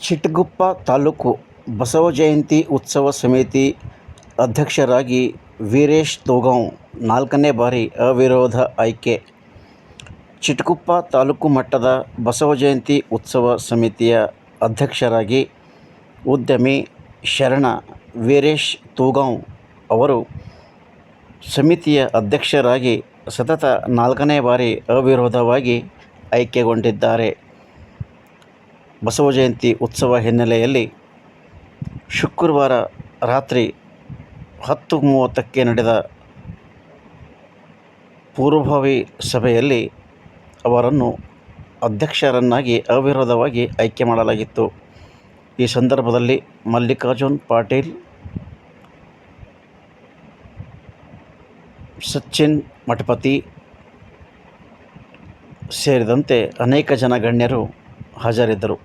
ಚಿಟ್ಟಗುಪ್ಪ ತಾಲೂಕು ಬಸವ ಜಯಂತಿ ಉತ್ಸವ ಸಮಿತಿ ಅಧ್ಯಕ್ಷರಾಗಿ ವೀರೇಶ್ ತೋಗಾಂವ್ 4ನೇ ಬಾರಿ ಅವಿರೋಧ ಆಯ್ಕೆ. ಚಿಟ್ಟಗುಪ್ಪ ತಾಲೂಕು ಮಟ್ಟದ ಬಸವ ಜಯಂತಿ ಉತ್ಸವ ಸಮಿತಿಯ ಅಧ್ಯಕ್ಷರಾಗಿ ಉದ್ಯಮಿ ಶರಣ ವೀರೇಶ್ ತೋಗಾಂವ್ ಅವರು ಸಮಿತಿಯ ಅಧ್ಯಕ್ಷರಾಗಿ ಸತತ 4ನೇ ಬಾರಿ ಅವಿರೋಧವಾಗಿ ಆಯ್ಕೆಗೊಂಡಿದ್ದಾರೆ. ಬಸವ ಜಯಂತಿ ಉತ್ಸವ ಹಿನ್ನೆಲೆಯಲ್ಲಿ ಶುಕ್ರವಾರ ರಾತ್ರಿ 10:30ಕ್ಕೆ ನಡೆದ ಪೂರ್ವಭಾವಿ ಸಭೆಯಲ್ಲಿ ಅವರನ್ನು ಅಧ್ಯಕ್ಷರನ್ನಾಗಿ ಅವಿರೋಧವಾಗಿ ಆಯ್ಕೆ ಮಾಡಲಾಗಿತ್ತು. ಈ ಸಂದರ್ಭದಲ್ಲಿ ಮಲ್ಲಿಕಾರ್ಜುನ್ ಪಾಟೀಲ್, ಸಚಿನ್ ಮಠಪತಿ ಸೇರಿದಂತೆ ಅನೇಕ ಜನ ಗಣ್ಯರು ಹಾಜರಿದ್ದರು.